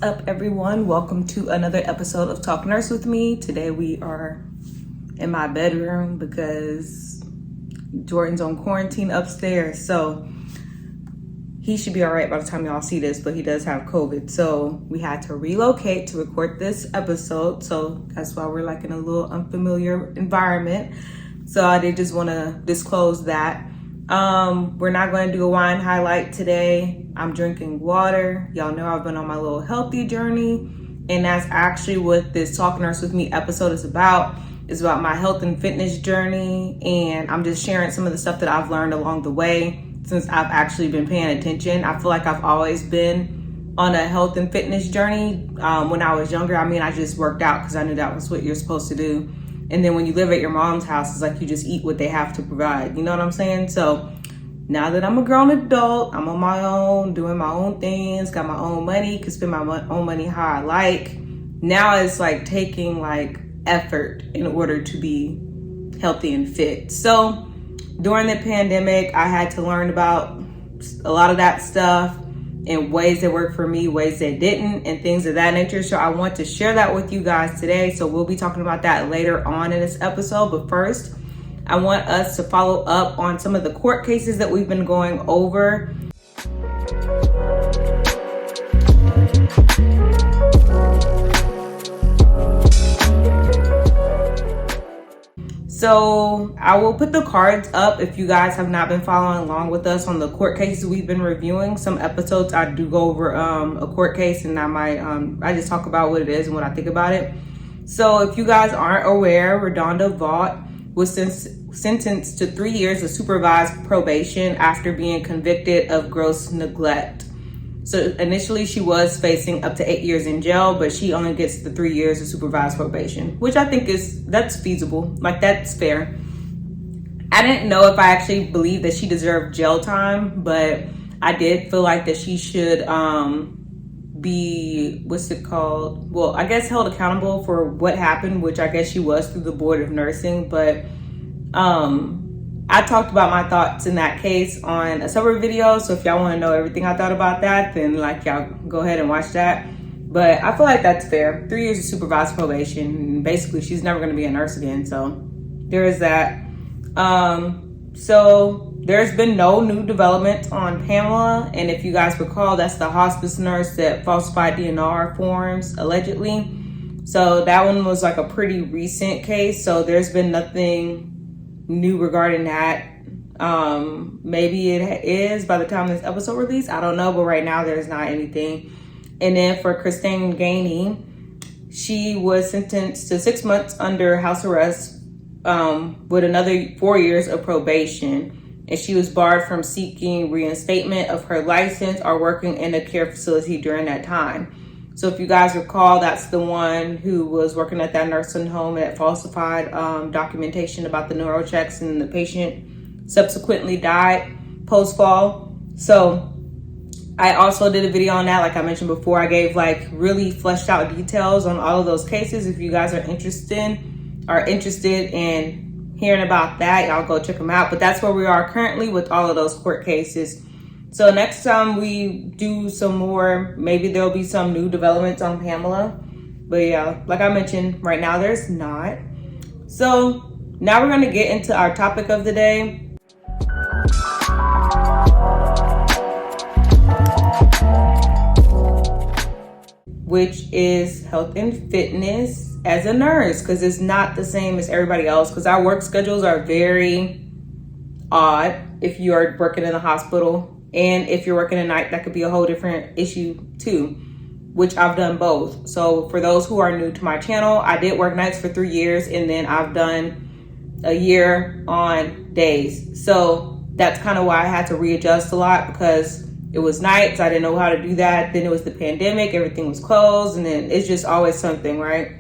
up, everyone? Welcome to another episode of Talk Nurse with me. Today we are in my bedroom because Jordan's on quarantine upstairs, so he should be all right by the time y'all see this, but he does have COVID, so we had to relocate to record this episode, so that's why we're like in a little unfamiliar environment. So I did just want to disclose that. We're not going to do a wine highlight today. I'm drinking water. Y'all know I've been on my little healthy journey, and that's actually what this Talk Nurse with Me episode is about. It's about my health and fitness journey, and I'm just sharing some of the stuff that I've learned along the way since I've actually been paying attention. I feel like I've always been on a health and fitness journey. When I was younger, I just worked out because I knew that was what you're supposed to do. And then when you live at your mom's house, it's like you just eat what they have to provide. You know what I'm saying? So now that I'm a grown adult, I'm on my own, doing my own things, got my own money, can spend my own money how I like. Now it's like taking like effort in order to be healthy and fit. So during the pandemic, I had to learn about a lot of that stuff in ways that worked for me, ways that didn't, and things of that nature. So I want to share that with you guys today. So we'll be talking about that later on in this episode. But first, I want us to follow up on some of the court cases that we've been going over. So I will put the cards up if you guys have not been following along with us on the court cases we've been reviewing. Some episodes I do go over a court case, and I just talk about what it is and what I think about it. So if you guys aren't aware, Redonda Vaught was sentenced to 3 years of supervised probation after being convicted of gross neglect. So initially she was facing up to 8 years in jail, but she only gets the 3 years of supervised probation, which I think that's feasible. Like, that's fair. I didn't know if I actually believed that she deserved jail time, but I did feel like that she should be, well, I guess held accountable for what happened, which I guess she was through the Board of Nursing. But I talked about my thoughts in that case on a separate video, so if y'all want to know everything I thought about that, then like y'all go ahead and watch that. But I feel like that's fair. 3 years of supervised probation. Basically, she's never going to be a nurse again, so there is that. So there's been no new development on Pamela, and if you guys recall, that's the hospice nurse that falsified DNR forms allegedly. So that one was like a pretty recent case, so there's been nothing new regarding that. Maybe it is by the time this episode released, I don't know, but right now there's not anything. And then for Christine Gainey, she was sentenced to 6 months under house arrest with another 4 years of probation, and she was barred from seeking reinstatement of her license or working in a care facility during that time. So if you guys recall, that's the one who was working at that nursing home that falsified documentation about the neurochecks, and the patient subsequently died post-fall. So I also did a video on that. Like I mentioned before, I gave like really fleshed out details on all of those cases. If you guys are interested in hearing about that, y'all go check them out. But that's where we are currently with all of those court cases. So next time we do some more, maybe there'll be some new developments on Pamela. But yeah, like I mentioned, right now there's not. So now we're going to get into our topic of the day. Which is health and fitness as a nurse, because it's not the same as everybody else, because our work schedules are very odd if you are working in the hospital. And if you're working a night, that could be a whole different issue too, which I've done both. So for those who are new to my channel, I did work nights for 3 years, and then I've done a year on days. So that's kind of why I had to readjust a lot, because it was nights. I didn't know how to do that. Then it was the pandemic. Everything was closed, and then it's just always something, right?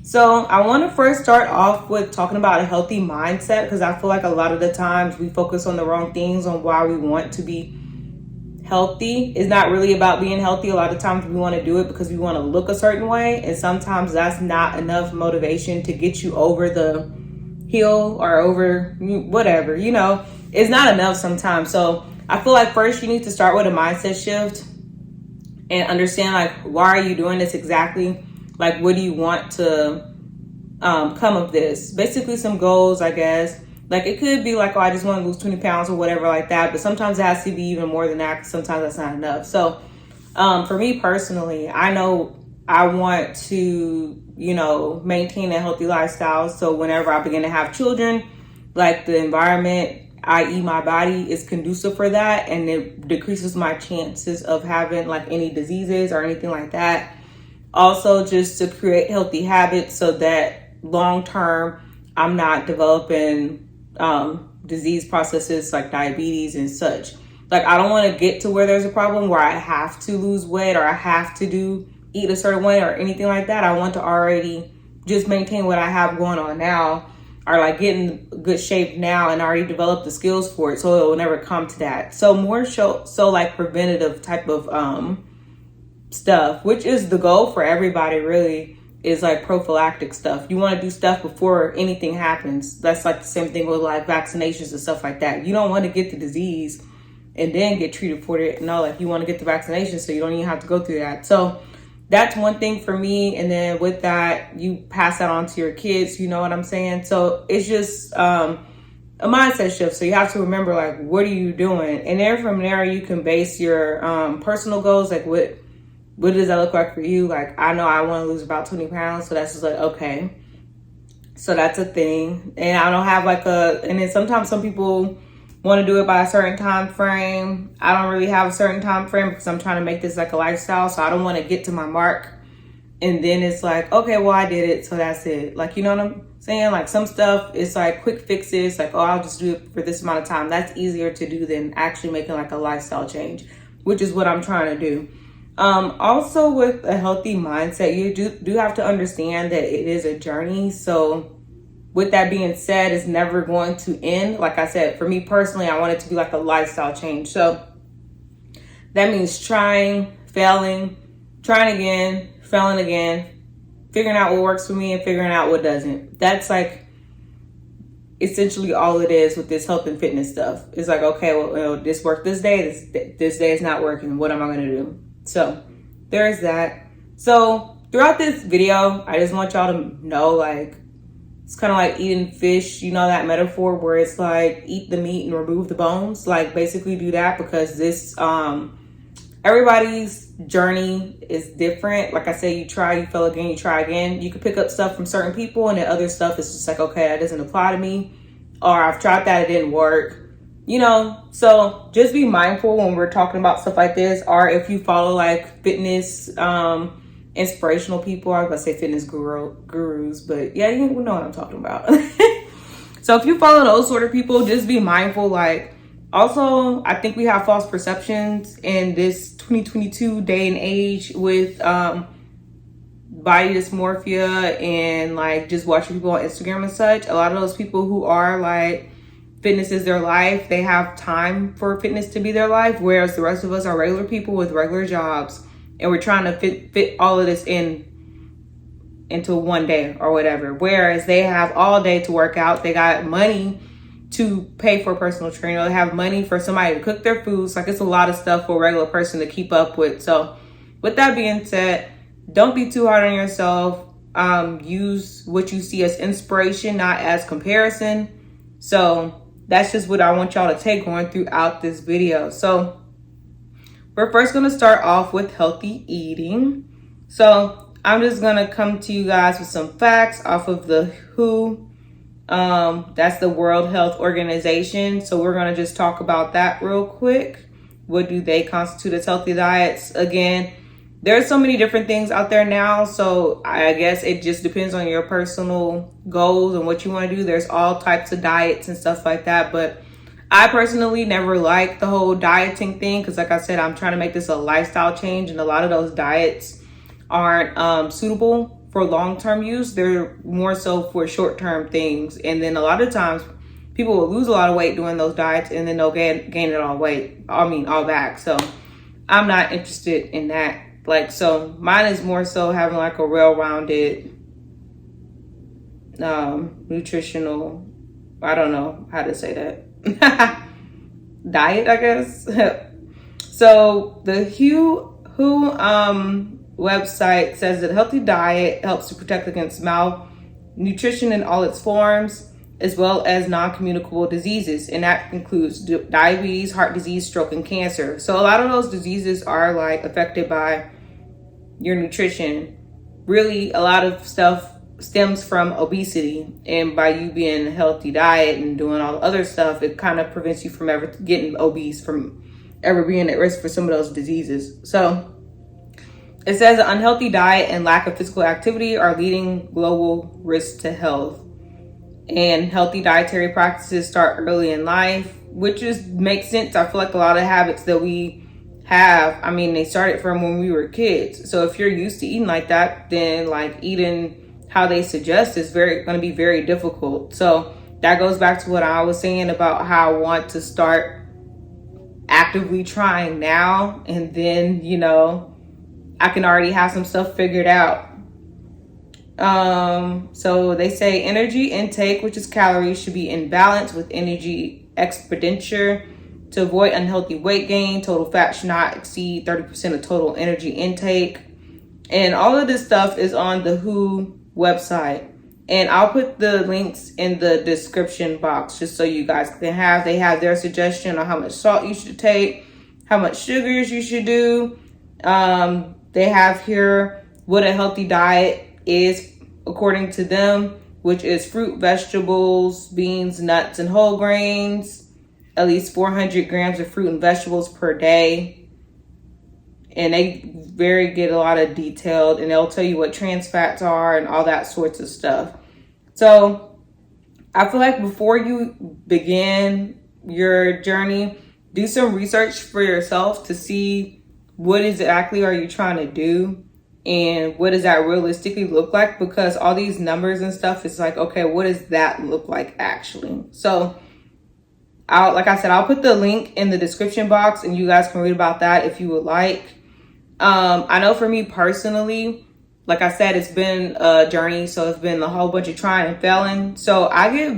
So I want to first start off with talking about a healthy mindset, because I feel like a lot of the times we focus on the wrong things on why we want to be healthy. It's not really about being healthy. A lot of times we want to do it because we want to look a certain way, and sometimes that's not enough motivation to get you over the hill or over whatever, it's not enough sometimes. So I feel like first you need to start with a mindset shift. and understand like, why are you doing this exactly? Like, what do you want to come of this? Basically some goals, I guess. Like, it could be like, oh, I just want to lose 20 pounds or whatever like that. But sometimes it has to be even more than that, because sometimes that's not enough. So for me personally, I know I want to, maintain a healthy lifestyle. So whenever I begin to have children, like, the environment, i.e. my body, is conducive for that, and it decreases my chances of having like any diseases or anything like that. Also, just to create healthy habits so that long term I'm not developing disease processes like diabetes and such. Like, I don't want to get to where there's a problem where I have to lose weight or I have to eat a certain way or anything like that. I want to already just maintain what I have going on now, or like get in good shape now and already develop the skills for it, so it will never come to that. So more so like preventative type of stuff, which is the goal for everybody really, is like prophylactic stuff. You want to do stuff before anything happens. That's like the same thing with like vaccinations and stuff like that. You don't want to get the disease and then get treated for it. No, like, you want to get the vaccination so you don't even have to go through that. So that's one thing for me. And then with that, you pass that on to your kids, you know what I'm saying? So it's just a mindset shift. So you have to remember, like, what are you doing? And then from there, you can base your personal goals. Like, what does that look like for you? Like, I know I want to lose about 20 pounds. So that's just like, okay. So that's a thing. And I don't have like and then sometimes some people want to do it by a certain time frame. I don't really have a certain time frame because I'm trying to make this like a lifestyle. So I don't want to get to my mark and then it's like, okay, well, I did it, so that's it. Like, you know what I'm saying? Like, some stuff is like quick fixes, like, oh, I'll just do it for this amount of time. That's easier to do than actually making like a lifestyle change, which is what I'm trying to do. Also, with a healthy mindset, you do have to understand that it is a journey. So with that being said, it's never going to end. Like I said, for me personally, I want it to be like a lifestyle change. So that means trying, failing, trying again, failing again, figuring out what works for me and figuring out what doesn't. That's like essentially all it is with this health and fitness stuff. It's like, okay, well, this worked this day. This day is not working. What am I going to do? So there's that. So throughout this video, I just want y'all to know, like, it's kind of like eating fish, you know, that metaphor where it's like, eat the meat and remove the bones. Like, basically do that, because this, everybody's journey is different. Like I said, you try, you fail again, you try again. You can pick up stuff from certain people, and then other stuff is just like, okay, that doesn't apply to me. Or I've tried that, it didn't work. You know, so just be mindful when we're talking about stuff like this. Or if you follow like fitness, inspirational people. I was about to say fitness gurus, but yeah, you know what I'm talking about. So if you follow those sort of people, just be mindful. Like, also, I think we have false perceptions in this 2022 day and age with body dysmorphia and like just watching people on Instagram and such. A lot of those people who are like, fitness is their life, they have time for fitness to be their life, whereas the rest of us are regular people with regular jobs, and we're trying to fit all of this into one day or whatever. Whereas they have all day to work out. They got money to pay for a personal trainer. They have money for somebody to cook their foods. Like, it's a lot of stuff for a regular person to keep up with. So with that being said, don't be too hard on yourself. Use what you see as inspiration, not as comparison. So that's just what I want y'all to take on throughout this video. So we're first going to start off with healthy eating. So I'm just going to come to you guys with some facts off of the WHO. That's the World Health Organization. So we're going to just talk about that real quick. What do they constitute as healthy diets? Again, there's so many different things out there now. So I guess it just depends on your personal goals and what you want to do. There's all types of diets and stuff like that. But I personally never liked the whole dieting thing, because like I said, I'm trying to make this a lifestyle change, and a lot of those diets aren't suitable for long-term use. They're more so for short-term things. And then a lot of times people will lose a lot of weight doing those diets, and then they'll gain it all back. So I'm not interested in that. Like, so mine is more so having like a well-rounded nutritional, I don't know how to say that, diet, I guess. So the WHO website says that a healthy diet helps to protect against malnutrition in all its forms, as well as non-communicable diseases, and that includes diabetes, heart disease, stroke, and cancer. So a lot of those diseases are like affected by your nutrition. Really, a lot of stuff stems from obesity, and by you being a healthy diet and doing all the other stuff, it kind of prevents you from ever getting obese, from ever being at risk for some of those diseases. So it says an unhealthy diet and lack of physical activity are leading global risks to health. And healthy dietary practices start early in life, which makes sense. I feel like a lot of habits that we have, I mean, they started from when we were kids. So if you're used to eating like that, then like eating how they suggest is going to be very difficult. So that goes back to what I was saying about how I want to start actively trying now, and then, you know, I can already have some stuff figured out. So they say energy intake, which is calories, should be in balance with energy expenditure to avoid unhealthy weight gain. Total fat should not exceed 30% of total energy intake. And all of this stuff is on the WHO website. And I'll put the links in the description box just so you guys can they have their suggestion on how much salt you should take, how much sugars you should do. They have here what a healthy diet is according to them, which is fruit, vegetables, beans, nuts, and whole grains, at least 400 grams of fruit and vegetables per day. And they get a lot of detailed, and they'll tell you what trans fats are and all that sorts of stuff. So I feel like before you begin your journey, do some research for yourself to see what exactly are you trying to do and what does that realistically look like, because all these numbers and stuff is like, okay, what does that look like actually? So like I said, I'll put the link in the description box and you guys can read about that if you would like. I know for me personally, like I said, it's been a journey. So it's been a whole bunch of trying and failing. So I get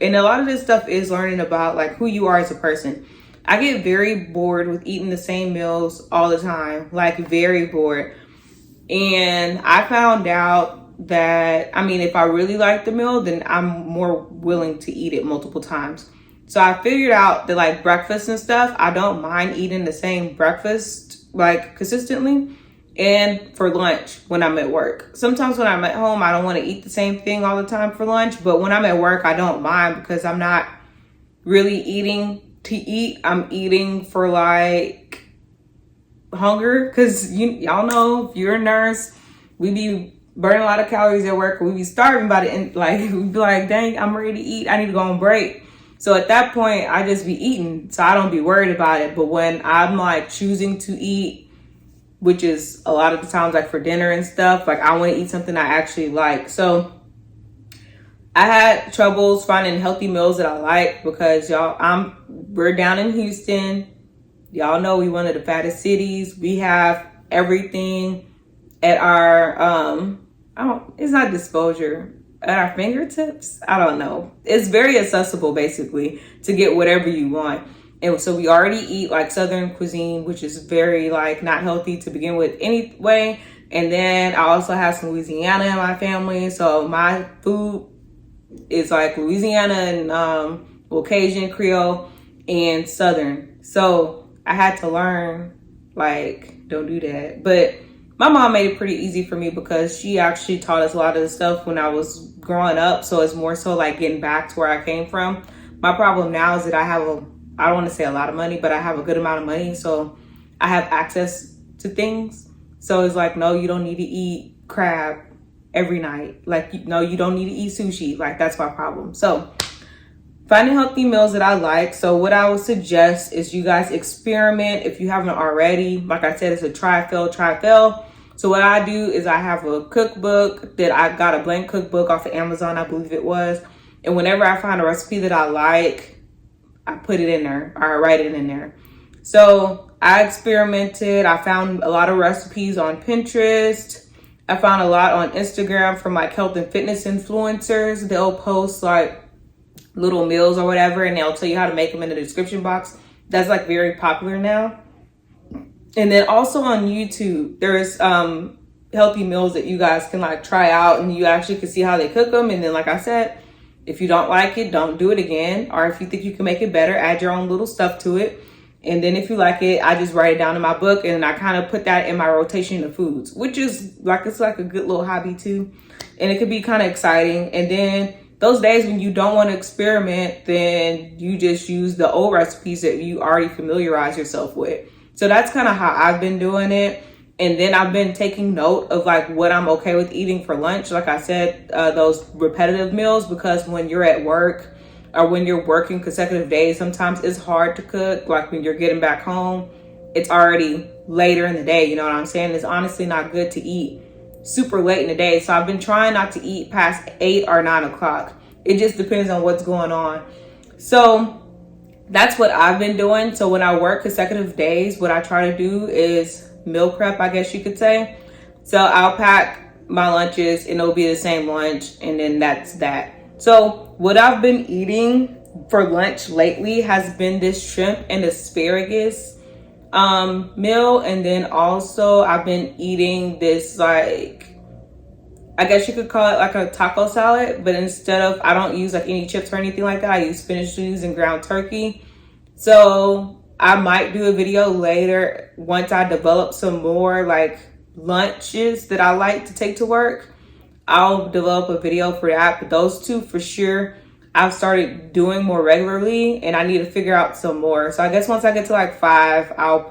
and a lot of this stuff is learning about like who you are as a person. I get very bored with eating the same meals all the time, like very bored. And I found out that, I mean, if I really like the meal, then I'm more willing to eat it multiple times. So I figured out that like breakfast and stuff, I don't mind eating the same breakfast like consistently, and for lunch when I'm at work. Sometimes when I'm at home, I don't want to eat the same thing all the time for lunch, but when I'm at work, I don't mind because I'm not really eating to eat. I'm eating for like hunger, because y'all know if you're a nurse, we be burning a lot of calories at work. We be starving by the end, like we be like, dang, I'm ready to eat. I need to go on break. So at that point, I just be eating, so I don't be worried about it. But when I'm like choosing to eat, which is a lot of the times like for dinner and stuff, like I want to eat something I actually like. So I had troubles finding healthy meals that I like because we're down in Houston. Y'all know we one of the fattest cities. We have everything at our, it's not disposure, at our fingertips. I don't know. It's very accessible basically to get whatever you want. And so we already eat like Southern cuisine, which is very like not healthy to begin with anyway. And then I also have some Louisiana in my family. So my food is like Louisiana and Cajun, Creole, and Southern. So I had to learn like, don't do that. But my mom made it pretty easy for me because she actually taught us a lot of the stuff when I was growing up. So it's more so like getting back to where I came from. My problem now is that I don't want to say a lot of money, but I have a good amount of money. So I have access to things. So it's like, no, you don't need to eat crab every night. Like, no, you don't need to eat sushi. Like, that's my problem. So finding healthy meals that I like. So what I would suggest is you guys experiment if you haven't already. Like I said, it's a try, fail. So what I do is I have a cookbook that I got, a blank cookbook off of Amazon, I believe it was. And whenever I find a recipe that I like, I put it in there, or I write it in there. So I experimented. I found a lot of recipes on Pinterest. I found a lot on Instagram from like health and fitness influencers. They'll post like little meals or whatever, and they'll tell you how to make them in the description box. That's like very popular now. And then also on YouTube, there's healthy meals that you guys can like try out, and you actually can see how they cook them. And then, like I said, if you don't like it, don't do it again. Or if you think you can make it better, add your own little stuff to it. And then if you like it, I just write it down in my book, and I kind of put that in my rotation of foods, which is like, it's like a good little hobby too. And it could be kind of exciting. And then those days when you don't want to experiment, then you just use the old recipes that you already familiarize yourself with. So that's kind of how I've been doing it. And then I've been taking note of like what I'm okay with eating for lunch. Like I said, those repetitive meals, because when you're at work or when you're working consecutive days, sometimes it's hard to cook. Like when you're getting back home, it's already later in the day. You know what I'm saying? It's honestly not good to eat super late in the day. So I've been trying not to eat past 8 or 9 o'clock. It just depends on what's going on. So that's what I've been doing. So when I work consecutive days, what I try to do is meal prep, I guess you could say. So I'll pack my lunches and it'll be the same lunch, and then that's that. So what I've been eating for lunch lately has been this shrimp and asparagus meal. And then also I've been eating this, like, I guess you could call it like a taco salad, but instead of, I don't use like any chips or anything like that. I use spinach leaves and ground turkey. So I might do a video later once I develop some more like lunches that I like to take to work. I'll develop a video for that, but those two for sure I've started doing more regularly, and I need to figure out some more. So I guess once I get to like 5, I'll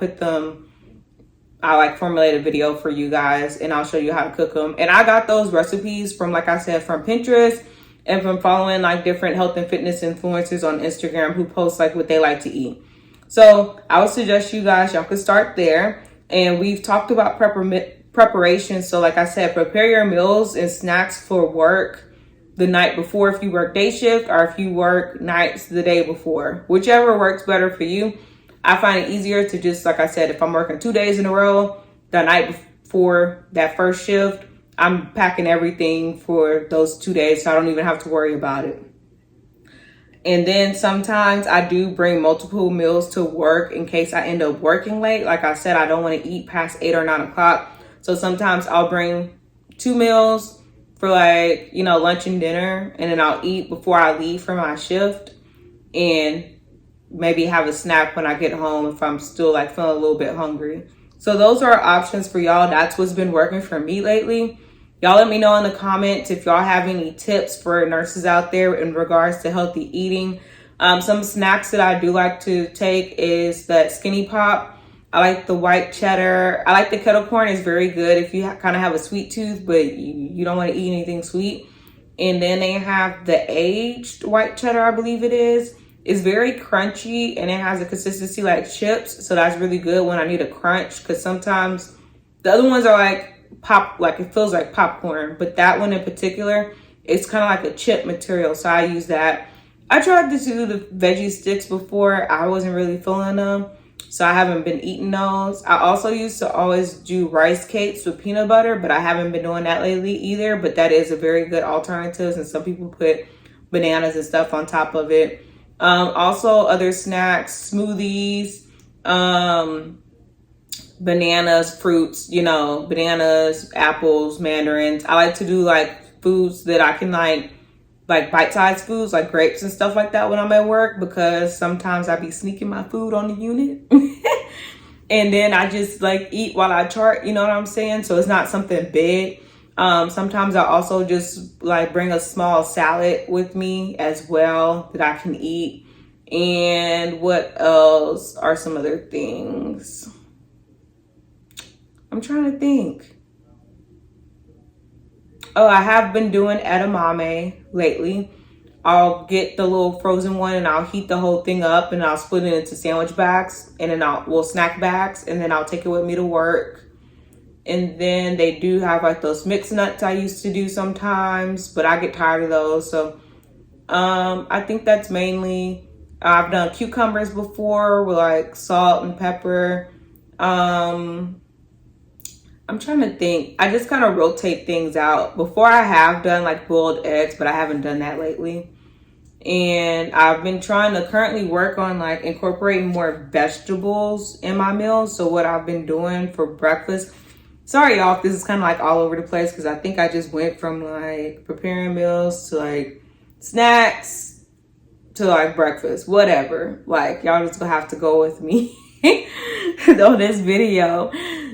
like formulate a video for you guys, and I'll show you how to cook them. And I got those recipes from, like I said, from Pinterest and from following like different health and fitness influencers on Instagram who post like what they like to eat. So I would suggest y'all could start there. And we've talked about preparation. So like I said, prepare your meals and snacks for work the night before if you work day shift, or if you work nights the day before, whichever works better for you. I find it easier to just, like I said, if I'm working 2 days in a row, the night before that first shift, I'm packing everything for those 2 days, so I don't even have to worry about it. And then sometimes I do bring multiple meals to work in case I end up working late. Like I said, I don't want to eat past 8 or 9 o'clock. So sometimes I'll bring 2 meals for like, lunch and dinner, and then I'll eat before I leave for my shift, and maybe have a snack when I get home if I'm still like feeling a little bit hungry. So those are options for y'all. That's what's been working for me lately. Y'all let me know in the comments if y'all have any tips for nurses out there in regards to healthy eating. Some snacks that I do like to take is that Skinny Pop. I like the white cheddar. I like the kettle corn. It's very good if you kind of have a sweet tooth, but you don't want to eat anything sweet. And then they have the aged white cheddar, I believe it is. It's very crunchy, and it has a consistency like chips. So that's really good when I need a crunch, because sometimes the other ones are like it feels like popcorn. But that one in particular, it's kind of like a chip material. So I use that. I tried to do the veggie sticks before. I wasn't really feeling them, so I haven't been eating those. I also used to always do rice cakes with peanut butter, but I haven't been doing that lately either. But that is a very good alternative, and some people put bananas and stuff on top of it. Also other snacks, smoothies, bananas, fruits, bananas, apples, mandarins. I like to do like foods that I can like bite-sized foods like grapes and stuff like that when I'm at work, because sometimes I be sneaking my food on the unit and then I just like eat while I chart, you know what I'm saying? So it's not something big. Sometimes I also just like bring a small salad with me as well that I can eat. And what else are some other things? I'm trying to think. Oh, I have been doing edamame lately. I'll get the little frozen one and I'll heat the whole thing up, and I'll split it into sandwich bags, and then snack bags, and then I'll take it with me to work. And then they do have like those mixed nuts I used to do sometimes, but I get tired of those. So I think that's mainly, I've done cucumbers before with like salt and pepper. I'm trying to think. I just kind of rotate things out. Before I have done like boiled eggs, but I haven't done that lately. And I've been trying to currently work on like incorporating more vegetables in my meals. So what I've been doing for breakfast, sorry y'all if this is kind of like all over the place, because I think I just went from like preparing meals to like snacks to like breakfast, whatever. Like y'all just gonna have to go with me on this video.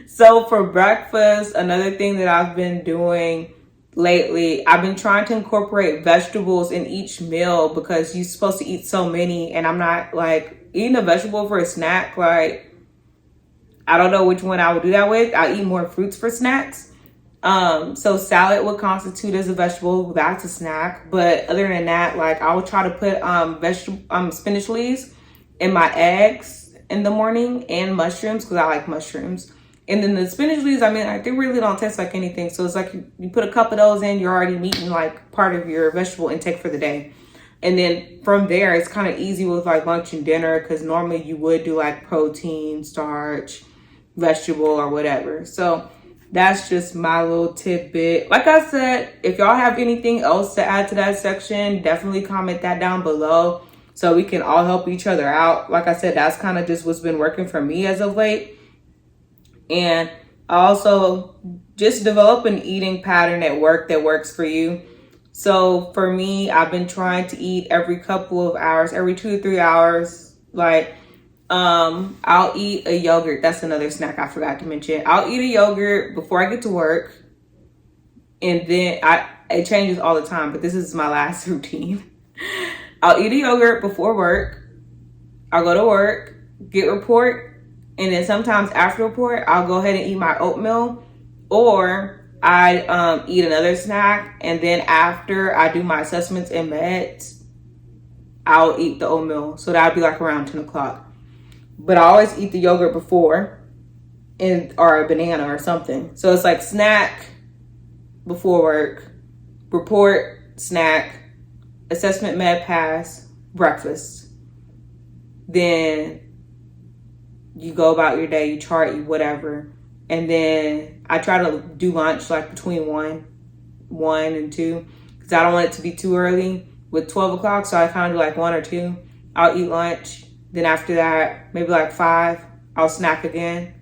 So for breakfast, another thing that I've been doing lately, I've been trying to incorporate vegetables in each meal, because you're supposed to eat so many, and I'm not like eating a vegetable for a snack. Like, I don't know which one I would do that with. I'll eat more fruits for snacks. So salad would constitute as a vegetable. That's a snack. But other than that, like I would try to put spinach leaves in my eggs in the morning, and mushrooms, because I like mushrooms. And then the spinach leaves, I mean, like, they really don't taste like anything. So it's like you put a cup of those in, you're already meeting like part of your vegetable intake for the day. And then from there, it's kind of easy with like lunch and dinner, because normally you would do like protein, starch, vegetable, or whatever. So that's just my little tidbit. Like I said, if y'all have anything else to add to that section, definitely comment that down below so we can all help each other out. Like I said, that's kind of just what's been working for me as of late. And also just develop an eating pattern at work that works for you. So for me, I've been trying to eat every couple of hours, every 2 to 3 hours. Like, I'll eat a yogurt. That's another snack I forgot to mention. I'll eat a yogurt before I get to work. And then it changes all the time, but this is my last routine. I'll eat a yogurt before work. I'll go to work, get report. And then sometimes after report, I'll go ahead and eat my oatmeal, or I eat another snack. And then after I do my assessments and meds, I'll eat the oatmeal. So that'd be like around 10 o'clock. But I always eat the yogurt before, or a banana or something. So it's like snack before work, report, snack, assessment, med, pass, breakfast. Then you go about your day, you chart, you whatever. And then I try to do lunch like between 1 and 2, because I don't want it to be too early with 12 o'clock. So I kind of do like 1 or 2. I'll eat lunch. Then after that, maybe like 5, I'll snack again.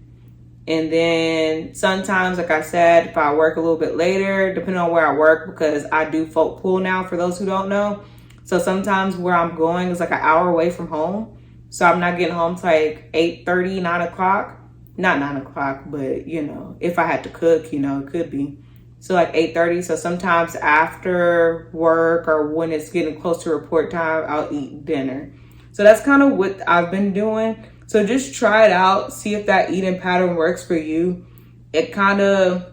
And then sometimes, like I said, if I work a little bit later, depending on where I work, because I do folk pool now, for those who don't know. So sometimes where I'm going is like an hour away from home. So I'm not getting home till like 8:30, 9 o'clock. Not 9 o'clock, but you know, if I had to cook, you know, it could be. So like 8:30. So sometimes after work, or when it's getting close to report time, I'll eat dinner. So that's kind of what I've been doing. So just try it out. See if that eating pattern works for you. It kind of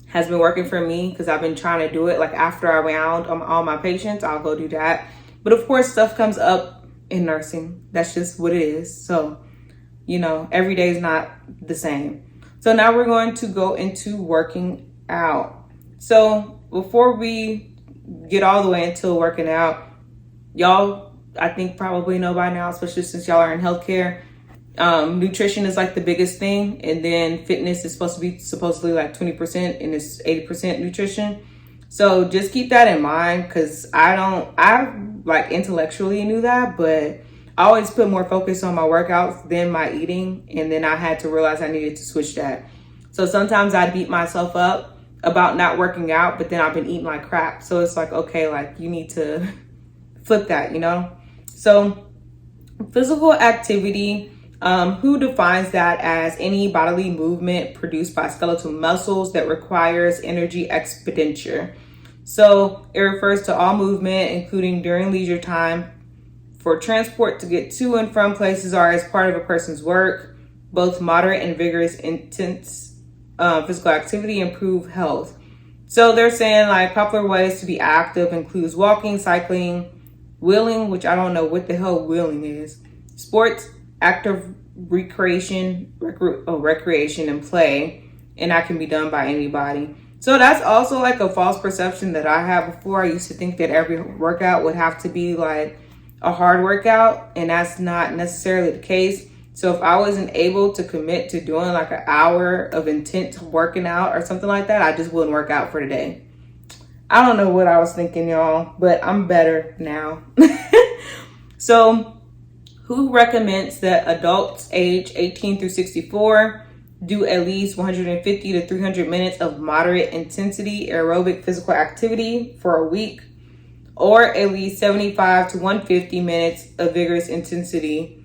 has been working for me, because I've been trying to do it. Like after I round all my patients, I'll go do that. But of course, stuff comes up in nursing. That's just what it is. So, you know, every day is not the same. So now we're going to go into working out. So before we get all the way into working out, y'all, I think probably know by now, especially since y'all are in healthcare, nutrition is like the biggest thing. And then fitness is supposed to be supposedly like 20%, and it's 80% nutrition. So just keep that in mind, because I like intellectually knew that, but I always put more focus on my workouts than my eating. And then I had to realize I needed to switch that. So sometimes I beat myself up about not working out, but then I've been eating like crap. So it's like, okay, like you need to flip that, you know? So physical activity, who defines that as any bodily movement produced by skeletal muscles that requires energy expenditure. So it refers to all movement, including during leisure time, for transport to get to and from places, or as part of a person's work. Both moderate and vigorous, intense physical activity improve health. So they're saying like popular ways to be active includes walking, cycling, wheeling, which I don't know what the hell wheeling is, sports, active recreation, recreation and play, and that can be done by anybody. So that's also like a false perception that I had before. I used to think that every workout would have to be like a hard workout, and that's not necessarily the case. So if I wasn't able to commit to doing like an hour of intense working out or something like that, I just wouldn't work out for the day. I don't know what I was thinking, y'all, but I'm better now. So, WHO recommends that adults age 18 through 64 do at least 150 to 300 minutes of moderate intensity aerobic physical activity for a week, or at least 75 to 150 minutes of vigorous intensity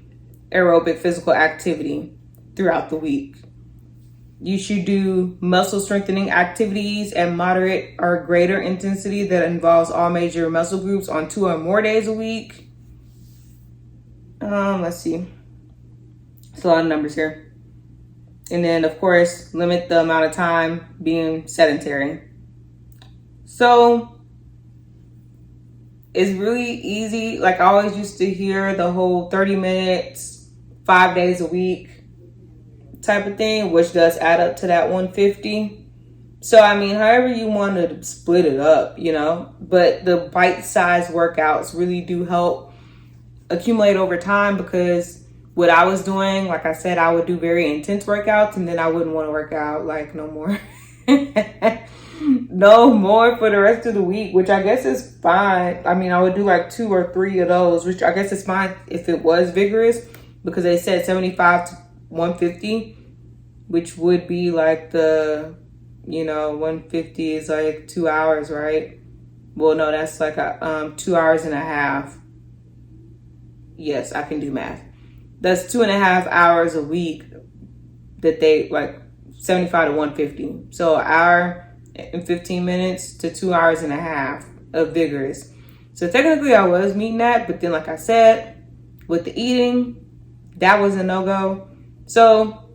aerobic physical activity throughout the week. You should do muscle strengthening activities at moderate or greater intensity that involves all major muscle groups on 2 or more days a week. Let's see. It's a lot of numbers here. And then, of course, limit the amount of time being sedentary. So it's really easy. Like, I always used to hear the whole 30 minutes, 5 days a week type of thing, which does add up to that 150. So, I mean, however you want to split it up, you know, but the bite-sized workouts really do help accumulate over time, because what I was doing, like I said, I would do very intense workouts and then I wouldn't want to work out like no more. No more for the rest of the week, which I guess is fine. I mean, I would do like 2 or 3 of those, which I guess is fine if it was vigorous, because they said 75 to 150, which would be like the, 150 is like 2 hours, right? Well, no, that's like 2 hours and a half. Yes, I can do math. That's 2.5 hours a week that they like 75 to 150. So an hour and 15 minutes to 2 hours and a half of vigorous. So technically I was meeting that, but then like I said, with the eating, that was a no-go. So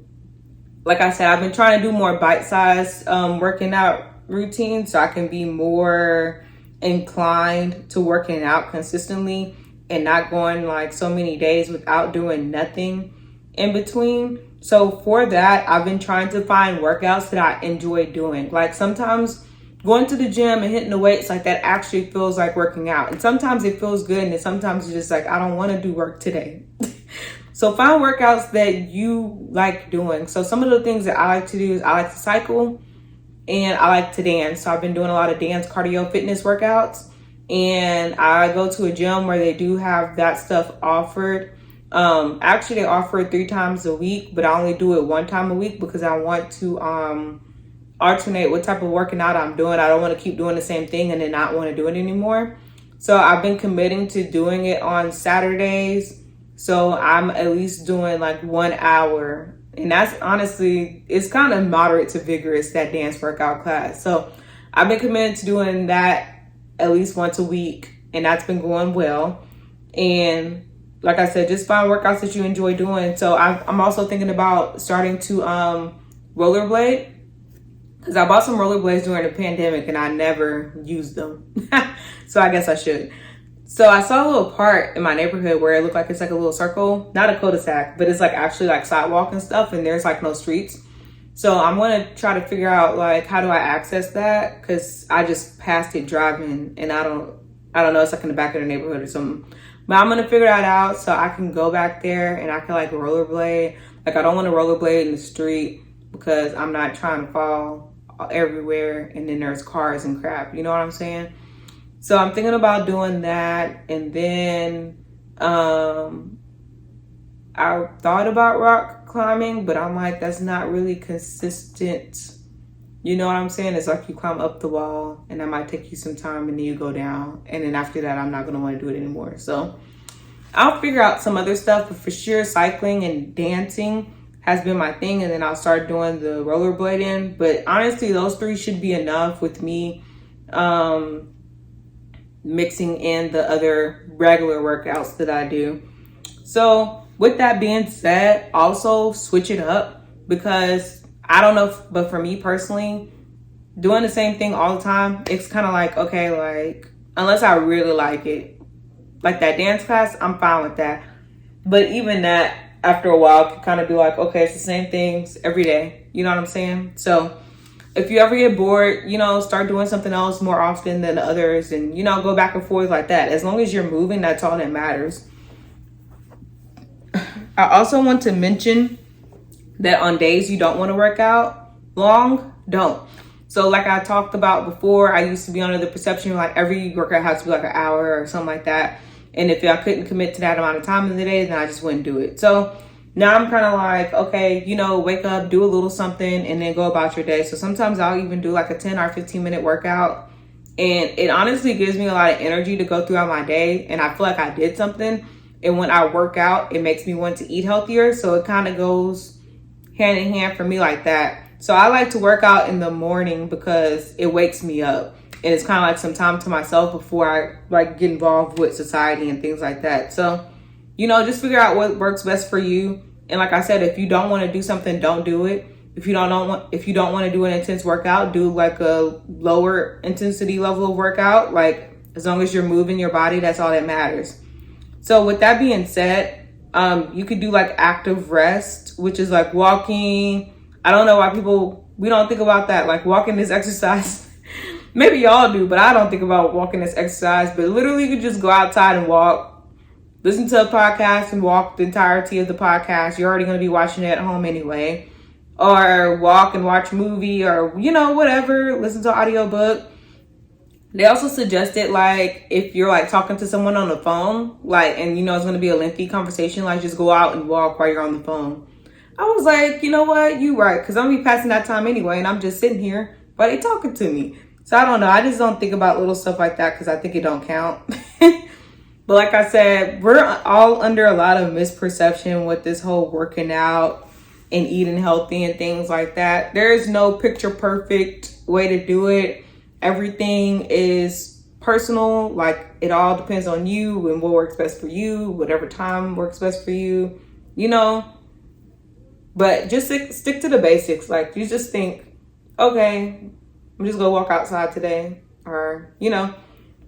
like I said, I've been trying to do more bite-sized working out routines so I can be more inclined to working out consistently and not going like so many days without doing nothing in between. So for that, I've been trying to find workouts that I enjoy doing. Like sometimes going to the gym and hitting the weights, like that actually feels like working out. And sometimes it feels good, and then sometimes it's just like, I don't want to do work today. So find workouts that you like doing. So some of the things that I like to do is I like to cycle and I like to dance. So I've been doing a lot of dance cardio fitness workouts. And I go to a gym where they do have that stuff offered. Actually, they offer it 3 times a week, but I only do it 1 time a week because I want to alternate what type of working out I'm doing. I don't want to keep doing the same thing and then not want to do it anymore. So I've been committing to doing it on Saturdays. So I'm at least doing like 1 hour. And that's honestly, it's kind of moderate to vigorous, that dance workout class. So I've been committed to doing that at least once a week, and that's been going well. And like I said, just find workouts that you enjoy doing. So I'm also thinking about starting to rollerblade, because I bought some rollerblades during the pandemic and I never used them. So I guess I should. So I saw a little part in my neighborhood where it looked like it's like a little circle, not a cul-de-sac, but it's like actually like sidewalk and stuff, and there's like no streets. So I'm going to try to figure out like, how do I access that? Because I just passed it driving and I don't know, it's like in the back of the neighborhood or something. But I'm going to figure that out so I can go back there and I can like rollerblade. Like I don't want to rollerblade in the street because I'm not trying to fall everywhere and then there's cars and crap. You know what I'm saying? So I'm thinking about doing that. And then I thought about rock climbing, but I'm like, that's not really consistent. You know what I'm saying? It's like you climb up the wall and that might take you some time and then you go down. And then after that, I'm not going to want to do it anymore. So I'll figure out some other stuff, but for sure cycling and dancing has been my thing. And then I'll start doing the rollerblading. But honestly, those 3 should be enough with me mixing in the other regular workouts that I do. So with that being said, also switch it up, because I don't know, but for me personally, doing the same thing all the time, it's kind of like, okay, like, unless I really like it, like that dance class, I'm fine with that. But even that, after a while, can kind of be like, okay, it's the same things every day. You know what I'm saying? So if you ever get bored, start doing something else more often than others, and, go back and forth like that. As long as you're moving, that's all that matters. I also want to mention that on days you don't want to work out long, don't. So like I talked about before, I used to be under the perception like every workout has to be like an hour or something like that. And if I couldn't commit to that amount of time in the day, then I just wouldn't do it. So now I'm kind of like, okay, wake up, do a little something, and then go about your day. So sometimes I'll even do like a 10 or 15 minute workout. And it honestly gives me a lot of energy to go throughout my day. And I feel like I did something. And when I work out, it makes me want to eat healthier. So it kind of goes hand in hand for me like that. So I like to work out in the morning because it wakes me up. And it's kind of like some time to myself before I like get involved with society and things like that. So, just figure out what works best for you. And like I said, if you don't want to do something, don't do it. If you don't want to do an intense workout, do like a lower intensity level of workout. Like as long as you're moving your body, that's all that matters. So with that being said, you could do like active rest, which is like walking. I don't know why we don't think about that. Like walking is exercise. Maybe y'all do, but I don't think about walking as exercise. But literally you could just go outside and walk, listen to a podcast and walk the entirety of the podcast. You're already going to be watching it at home anyway. Or walk and watch a movie or, whatever, listen to an audiobook. They also suggested like if you're like talking to someone on the phone, like, and it's going to be a lengthy conversation, like just go out and walk while you're on the phone. I was like, you know what? You right. Because I'm going to be passing that time anyway. And I'm just sitting here while they talking to me. So I don't know. I just don't think about little stuff like that because I think it don't count. But like I said, we're all under a lot of misperception with this whole working out and eating healthy and things like that. There is no picture perfect way to do it. Everything is personal. Like it all depends on you and what works best for you, whatever time works best for you, But just stick to the basics. Like you just think, okay, I'm just gonna walk outside today, or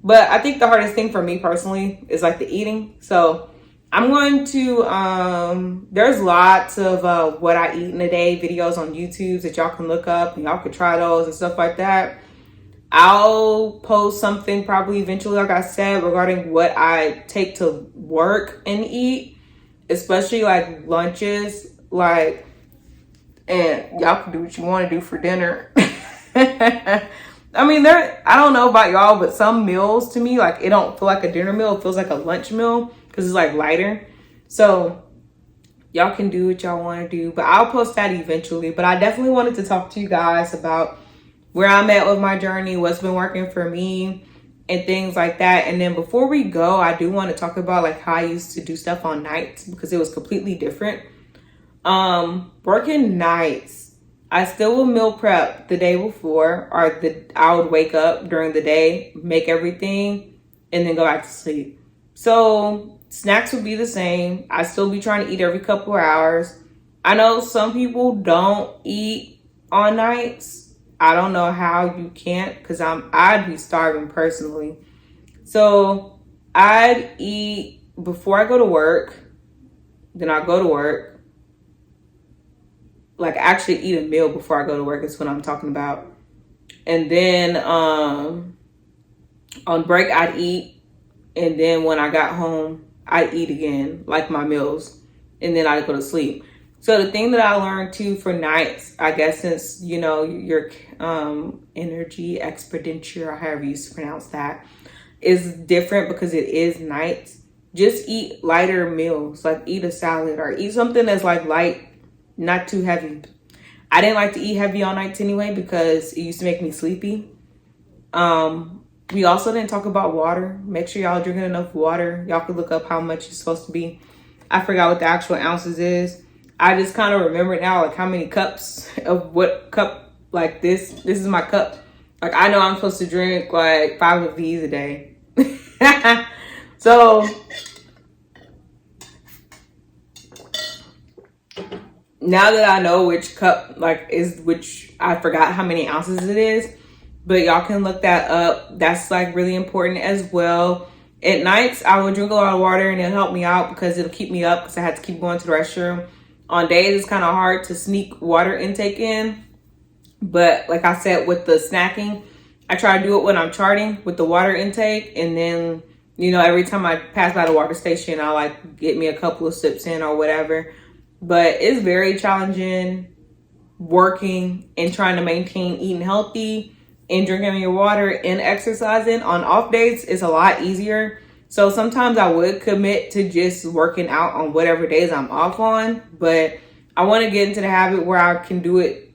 But I think the hardest thing for me personally is like the eating. So I'm going to there's lots of what I eat in a day videos on YouTube that y'all can look up and y'all can try those and stuff like that. I'll post something probably eventually, like I said, regarding what I take to work and eat, especially like lunches. Like, and y'all can do what you want to do for dinner. I mean, I don't know about y'all, but some meals to me, like it don't feel like a dinner meal. It feels like a lunch meal because it's like lighter. So y'all can do what y'all want to do, but I'll post that eventually. But I definitely wanted to talk to you guys about where I'm at with my journey, what's been working for me and things like that. And then before we go, I do want to talk about like how I used to do stuff on nights because it was completely different. Working nights, I still will meal prep the day before, or I would wake up during the day, make everything, and then go back to sleep. So snacks would be the same. I still be trying to eat every couple of hours. I know some people don't eat on nights. I don't know how you can't, because I'd be starving personally. So I'd eat before I go to work, then I go to work. Like actually eat a meal before I go to work is what I'm talking about. And then on break I'd eat, and then when I got home I'd eat again, like my meals, and then I'd go to sleep. So the thing that I learned too for nights, I guess, since your energy expenditure, or however you pronounce that, is different because it is nights. Just eat lighter meals, like eat a salad or eat something that's like light, not too heavy. I didn't like to eat heavy on nights anyway because it used to make me sleepy. We also didn't talk about water. Make sure y'all drinking enough water. Y'all could look up how much it's supposed to be. I forgot what the actual ounces is. I just kind of remember now, like how many cups of what cup, like this is my cup. Like I know I'm supposed to drink like 5 of these a day. So now that I know which cup like is which, I forgot how many ounces it is, but y'all can look that up. That's like really important as well. At nights, I would drink a lot of water and it'll help me out because it'll keep me up because I had to keep going to the restroom. On days, it's kind of hard to sneak water intake in. But like I said, with the snacking, I try to do it when I'm charting with the water intake. And then, every time I pass by the water station, I'll like get me a couple of sips in or whatever. But it's very challenging working and trying to maintain eating healthy and drinking your water and exercising on off days is a lot easier. So sometimes I would commit to just working out on whatever days I'm off on, but I want to get into the habit where I can do it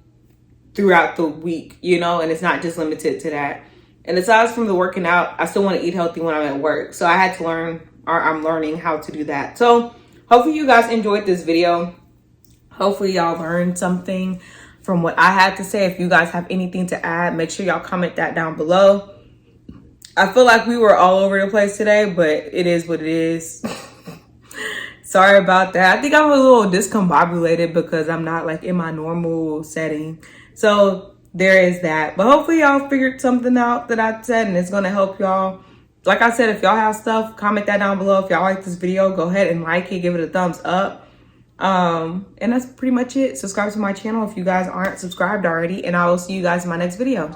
throughout the week, you know, and it's not just limited to that. And aside from the working out, I still want to eat healthy when I'm at work. So I had to learn, or I'm learning how to do that. So hopefully you guys enjoyed this video. Hopefully y'all learned something from what I had to say. If you guys have anything to add, make sure y'all comment that down below. I feel like we were all over the place today, but it is what it is. Sorry about that. I think I'm a little discombobulated because I'm not like in my normal setting. So there is that. But hopefully y'all figured something out that I said and it's going to help y'all. Like I said, if y'all have stuff, comment that down below. If y'all like this video, go ahead and like it, give it a thumbs up. And that's pretty much it. Subscribe to my channel if you guys aren't subscribed already, and I will see you guys in my next video.